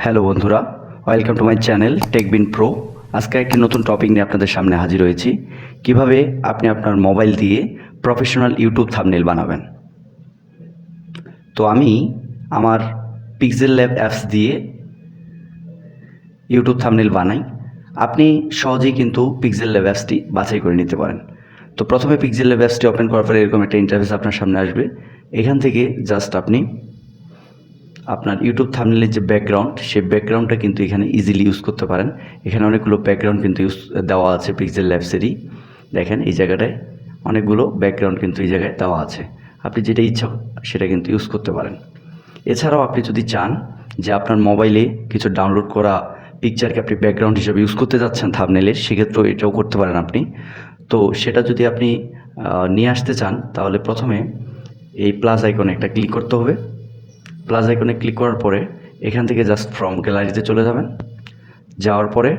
Hello বন্ধুরা, welcome to my channel Techbin Pro. আজকে একটি নতুন টপিক নিয়ে আপনাদের সামনে হাজির হয়েছি। কিভাবে আপনি আপনার মোবাইল দিয়ে প্রফেশনাল ইউটিউব থাম্বনেল বানাবেন। তো আমি আমার পিক্সেলল্যাব অ্যাপস দিয়ে ইউটিউব থাম্বনেল বানাই। আপনি সহজেই কিন্তু পিক্সেলল্যাব অ্যাপসটি বাছাই করে নিতে পারেন। তো প্রথমে পিক্সেলল্যাব অ্যাপসটি ওপেন করার পরে এরকম একটা ইন্টারফেস আপনার সামনে আসবে। এখান থেকে জাস্ট আপনি আপনার ইউটিউব থাম্বনেলের যে ব্যাকগ্রাউন্ড, সেই ব্যাকগ্রাউন্ডটা কিন্তু এখানে ইজিলি ইউজ করতে পারেন। এখানে অনেকগুলো ব্যাকগ্রাউন্ড কিন্তু দেওয়া আছে পিক্সেলল্যাবসেরই। দেখেন এই জায়গাটায় অনেকগুলো ব্যাকগ্রাউন্ড কিন্তু এই জায়গায় দেওয়া আছে। আপনি যেটা ইচ্ছা সেটা কিন্তু ইউজ করতে পারেন। এছাড়াও আপনি যদি চান যে আপনার মোবাইলে কিছু ডাউনলোড করা পিকচারকে আপনি ব্যাকগ্রাউন্ড হিসেবে ইউজ করতে যাচ্ছেন থাম্বনেলের, সেক্ষেত্রেও এটাও করতে পারেন আপনি। তো সেটা যদি আপনি নিয়ে আসতে চান, তাহলে প্রথমে এই প্লাস আইকনে একটা ক্লিক করতে হবে। প্লাস আইকনে ক্লিক করার পরে এখান থেকে জাস্ট ফ্রম গ্যালারিতে চলে যাবেন। যাওয়ার পরে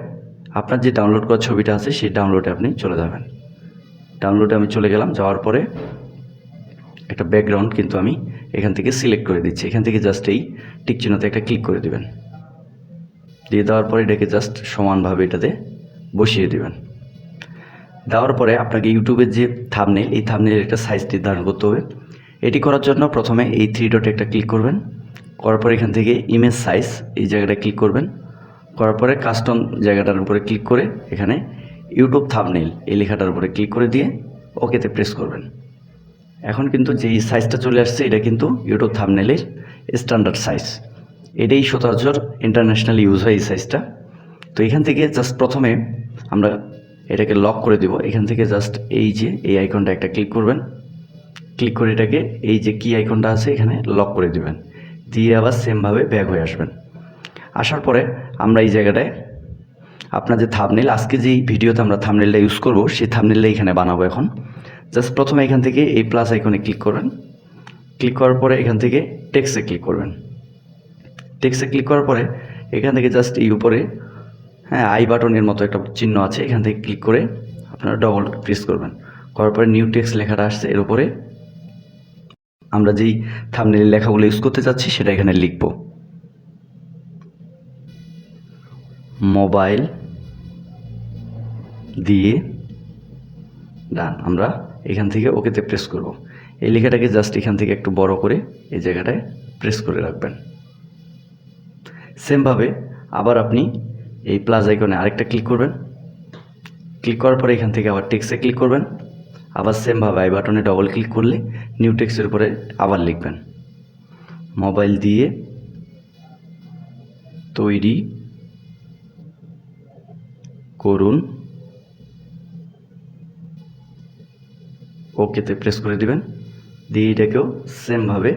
আপনার যে ডাউনলোড করা ছবিটা আছে সেই ডাউনলোডে আপনি চলে যাবেন। ডাউনলোডে আমি চলে গেলাম। যাওয়ার পরে একটা ব্যাকগ্রাউন্ড কিন্তু আমি এখান থেকে সিলেক্ট করে দিচ্ছি। এখান থেকে জাস্ট এই টিক চিহ্নতে একটা ক্লিক করে দিবেন। দিয়ে দেওয়ার পরে এটাকে জাস্ট সমানভাবে এটাতে বসিয়ে দিবেন। দেওয়ার পরে আপনাকে ইউটিউবের যে থাম্বনেল, এই থাম্বনেলের একটা সাইজ নির্ধারণ করতে হবে। এটি করার জন্য প্রথমে এই থ্রি ডটে একটা ক্লিক করবেন। করার পরে এখান থেকে ইমেজ সাইজ এই জায়গাটায় ক্লিক করবেন। করার পরে কাস্টম জায়গাটার উপরে ক্লিক করে এখানে ইউটিউব থাম্বনেল এই লেখাটার উপরে ক্লিক করে দিয়ে ওকেতে প্রেস করবেন। এখন কিন্তু যেই সাইজটা চলে আসছে এটা কিন্তু ইউটিউব থাম্বনেলের স্ট্যান্ডার্ড সাইজ। এটাই সচরাচর ইন্টারন্যাশনাল ইউজ হয় এই সাইজটা। তো এখান থেকে জাস্ট প্রথমে আমরা এটাকে লক করে দেব। এখান থেকে জাস্ট এই যে এই আইকনটা একটা ক্লিক করবেন। ক্লিক করে এটাকে এই যে কি আইকনটা আছে এখানে লক করে দিবেন। দিয়ে আবার সেমভাবে ব্যাক হয়ে আসবেন। আসার পরে আমরা এই জায়গাটায় আপনার যে থাম্বনেল, আজকে যেই ভিডিওতে আমরা থাম্বনেলটা ইউজ করব সেই থাম্বনেলটা এখানে বানাবো। এখন জাস্ট প্রথমে এখান থেকে এই প্লাস আইকনে ক্লিক করবেন। ক্লিক করার পরে এখান থেকে টেক্সটে ক্লিক করবেন। টেক্সটে ক্লিক করার পরে এখান থেকে জাস্ট এই উপরে আই বাটনের মতো একটা চিহ্ন আছে, এখান থেকে ক্লিক করে আপনারা ডবল প্রেস করবেন। করার পরে নিউ টেক্সট লেখাটা আসছে, এর উপরে আমরা যেই থাম্বনেলের লেখাগুলো ইউজ করতে যাচ্ছি সেটা এখানে লিখব। মোবাইল দিয়ে ডান। আমরা এখান থেকে ওকেতে প্রেস করব। এই লেখাটাকে জাস্ট এখান থেকে একটু বড় করে এই জায়গাটায় প্রেস করে রাখবেন। সেমভাবে আবার আপনি এই প্লাস আইকনে আরেকটা ক্লিক করবেন। ক্লিক করার পরে এখান থেকে আবার টেক্সটে ক্লিক করবেন। আবার সেমভাবে আই বাটনে ডবল ক্লিক করলে নিউ টেক্সটের উপরে আবার লিখবেন মোবাইল দিয়ে তৈরি করুন, ওকেতে প্রেস করে দিবেন। দিয়ে এটাকেও সেমভাবে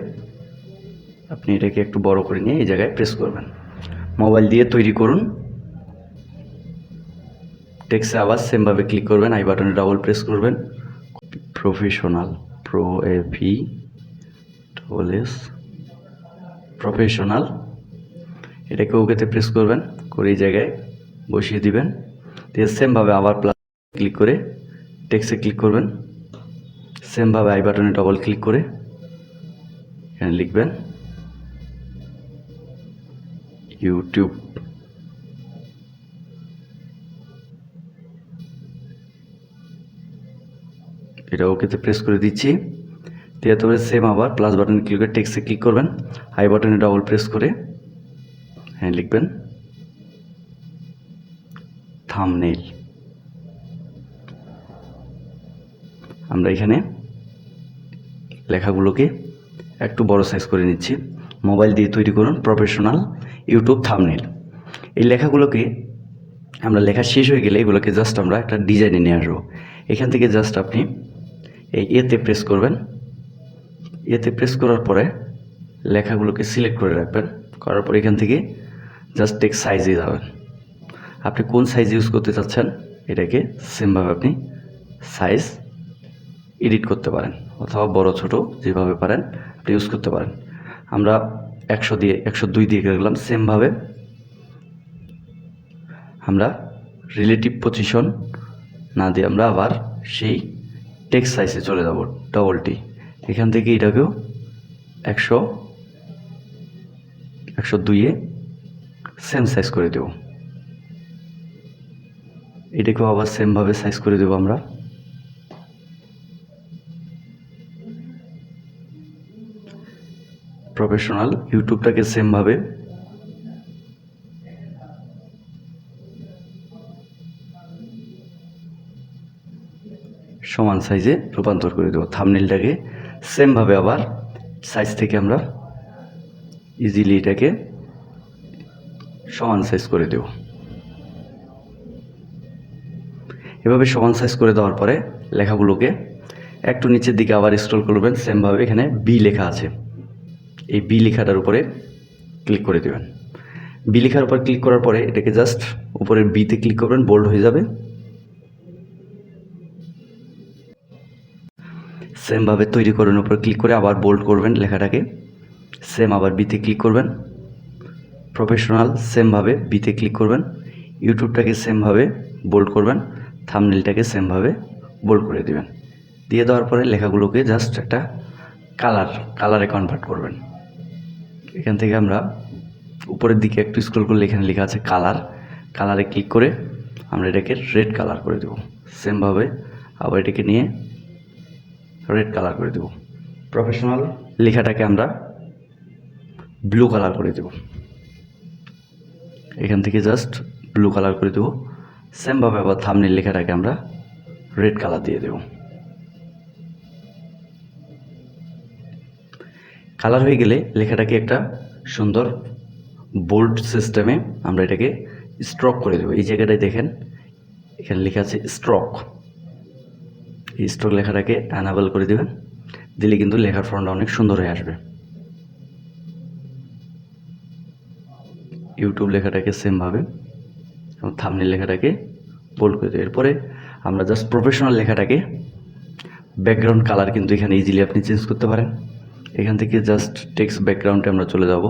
আপনি এটাকে একটু বড় করে নিয়ে এই জায়গায় প্রেস করবেন। মোবাইল দিয়ে তৈরি করুন, টেক্সটে আবার সেমভাবে ক্লিক করবেন, আই বাটনে ডবল প্রেস করবেন। Professional, pro A V double S professional, এটাকে ওকেতে প্রেস করবেন, করে এই জায়গায় বসিয়ে দিবেন। দিয়ে সেমভাবে আবার প্লাস ক্লিক করে টেক্সটে ক্লিক করবেন। সেমভাবে আই বাটনে ডবল ক্লিক করে এখানে লিখবেন ইউটিউব। এটা ওকেতে প্রেস করে দিচ্ছি। দিয়ে তবে সেম আবার প্লাস বাটনে ক্লিক করে টেক্সটে ক্লিক করবেন, আই বাটনে ডবল প্রেস করে হ্যাঁ লিখবেন থাম্বনেইল। আমরা এখানে লেখাগুলোকে একটু বড় সাইজ করে নিচ্ছি। মোবাইল দিয়ে তৈরি করুন প্রফেশনাল ইউটিউব থাম্বনেইল। এই লেখাগুলোকে আমরা লেখা শেষ হয়ে গেলে এগুলোকে জাস্ট আমরা একটা ডিজাইনে নিয়ে আসবো। এখান থেকে জাস্ট আপনি এই এতে প্রেস করবেন। এতে প্রেস করার পরে লেখাগুলোকে সিলেক্ট করে রাখবেন। করার পরে এখান থেকে জাস্ট টেক্সট সাইজে যাবেন। আপনি কোন সাইজ ইউজ করতে চাচ্ছেন এটাকে সেমভাবে আপনি সাইজ এডিট করতে পারেন, অথবা বড় ছোট যেভাবে পারেন আপনি ইউজ করতে পারেন। আমরা 100 দিয়ে 102 দিয়ে রাখলাম। সেমভাবে আমরা রিলেটিভ পজিশন না দিয়ে আমরা আবার সেই টেক্সট সাইজে চলে যাব ডবলটি। এখান থেকে এটাকেও 102-এ সেম সাইজ করে দেব। এটাকেও আবার সেমভাবে সাইজ করে দেব আমরা। প্রফেশনাল ইউটিউবটাকে সেমভাবে সমান সাইজে রূপান্তর করে দেবো। থাম্বনেইলটাকে সেমভাবে আবার সাইজ থেকে আমরা ইজিলি এটাকে সমান সাইজ করে দেব। এভাবে সমান সাইজ করে দেওয়ার পরে লেখাগুলোকে একটু নিচের দিকে আবার স্ক্রল করবেন। সেমভাবে এখানে বি লেখা আছে, এই বি লেখাটার উপরে ক্লিক করে দেবেন। বি লেখার উপর ক্লিক করার পরে এটাকে জাস্ট উপরের বিতে ক্লিক করবেন, বোল্ড হয়ে যাবে। সেমভাবে তৈরি করেন উপরে ক্লিক করে আবার বোল্ড করবেন লেখাটাকে। সেম আবার বিতে ক্লিক করবেন। প্রফেশনাল সেমভাবে বিতে ক্লিক করবেন। ইউটিউবটাকে সেমভাবে বোল্ড করবেন। থাম্বনেইলটাকে সেমভাবে বোল্ড করে দেবেন। দিয়ে দেওয়ার পরে লেখাগুলোকে জাস্ট একটা কালারে কনভার্ট করবেন। এখান থেকে আমরা উপরের দিকে একটু স্ক্রল করলে এখানে লেখা আছে কালারে ক্লিক করে আমরা এটাকে রেড কালার করে দেব। সেমভাবে আবার এটাকে নিয়ে রেড কালার করে দেব। প্রফেশনাল লেখাটাকে আমরা ব্লু কালার করে দেব। এখান থেকে জাস্ট ব্লু কালার করে দেব। সেমভাবে আবার থাম্বনেইল লেখাটাকে আমরা রেড কালার দিয়ে দেব। কালার হয়ে গেলে লেখাটাকে একটা সুন্দর বোল্ড সিস্টেমে আমরা এটাকে স্ট্রোক করে দেব। এই জায়গাটায় দেখেন এখানে লেখা আছে স্ট্রোক। এই স্ট্রোক লেখাটাকে অ্যানাবল করে দেবেন। দিলে কিন্তু লেখার ফন্টটা অনেক সুন্দর হয়ে আসবে। ইউটিউব লেখাটাকে সেমভাবে এবং থাম্বনেইল লেখাটাকে বোল্ড করে দেব। এরপরে আমরা জাস্ট প্রফেশনাল লেখাটাকে ব্যাকগ্রাউন্ড কালার কিন্তু এখানে ইজিলি আপনি চেঞ্জ করতে পারেন। এখান থেকে জাস্ট টেক্সট ব্যাকগ্রাউন্ডে আমরা চলে যাব।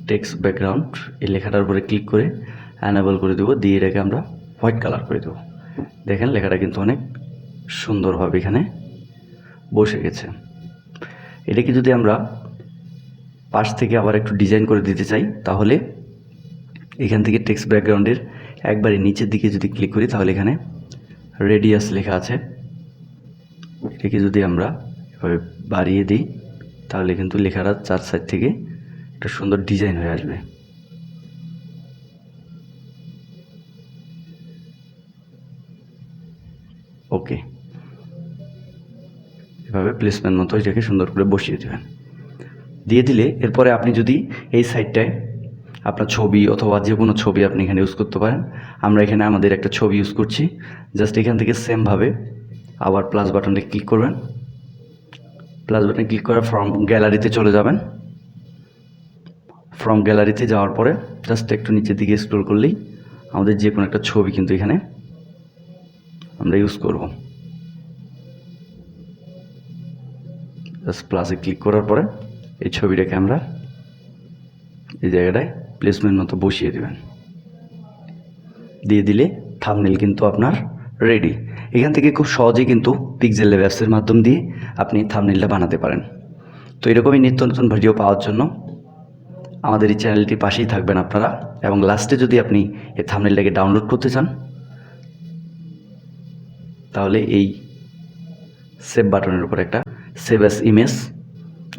টেক্সট ব্যাকগ্রাউন্ড এই লেখাটার উপরে ক্লিক করে অ্যানাবল করে দেবো। দিয়ে এটাকে আমরা হোয়াইট কালার করে দেবো। দেখেন লেখাটা কিন্তু অনেক সুন্দরভাবে এখানে বসে গেছে। এটাকে যদি আমরা পাশ থেকে আবার একটু ডিজাইন করে দিতে চাই তাহলে এখান থেকে টেক্সট ব্যাকগ্রাউন্ডের একবারে নিচের দিকে যদি ক্লিক করি তাহলে এখানে রেডিয়াস লেখা আছে। এটাকে যদি আমরা এভাবে বাড়িয়ে দিই তাহলে কিন্তু লেখাটা চার সাইড থেকে একটা সুন্দর ডিজাইন হয়ে আসবে। ওকে, এভাবে প্লেসমেন্ট মতো এটাকে সুন্দর করে বসিয়ে দেবেন। দিয়ে দিলে এরপরে আপনি যদি এই সাইডটায় আপনার ছবি অথবা যে কোনো ছবি আপনি এখানে ইউজ করতে পারেন। আমরা এখানে আমাদের একটা ছবি ইউজ করছি। জাস্ট এখান থেকে সেমভাবে আবার প্লাস বাটনে ক্লিক করবেন। প্লাস বাটনে ক্লিক করে ফ্রম গ্যালারিতে চলে যাবেন। ফ্রম গ্যালারিতে যাওয়ার পরে জাস্ট একটু নিচের দিকে স্ক্রল করলেই আমাদের যে কোনো একটা ছবি কিন্তু এখানে আমরা ইউজ করব। জাস্ট প্লাসে ক্লিক করার পরে এই ছবিটাকে আমরা এই জায়গাটায় প্লেসমেন্ট মতো বসিয়ে দেবেন। দিয়ে দিলে থাম্বনেইল কিন্তু আপনার রেডি। এখান থেকে খুব সহজেই কিন্তু পিক্সেলল্যাব অ্যাপসের মাধ্যম দিয়ে আপনি থাম্বনেইলটা বানাতে পারেন। তো এরকমই নিত্য নতুন ভিডিও পাওয়ার জন্য আমাদের এই চ্যানেলটির পাশেই থাকবেন আপনারা। এবং লাস্টে যদি আপনি এই থাম্বনেইলটাকে ডাউনলোড করতে চান তাহলে এই সেভ বাটনের উপর একটা সেভ অ্যাজ ইমেজ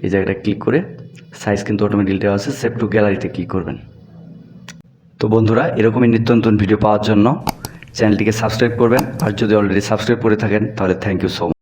এই জায়গাটা ক্লিক করে সাইজ কিন্তু অটোমেটিক দেওয়া আছে, সেভ টু গ্যালারিতে ক্লিক করবেন। তো বন্ধুরা এরকমই নিত্য নতুন ভিডিও পাওয়ার জন্য চ্যানেলটিকে সাবস্ক্রাইব করবেন। আর যদি অলরেডি সাবস্ক্রাইব করে থাকেন তাহলে থ্যাংক ইউ সো মাচ।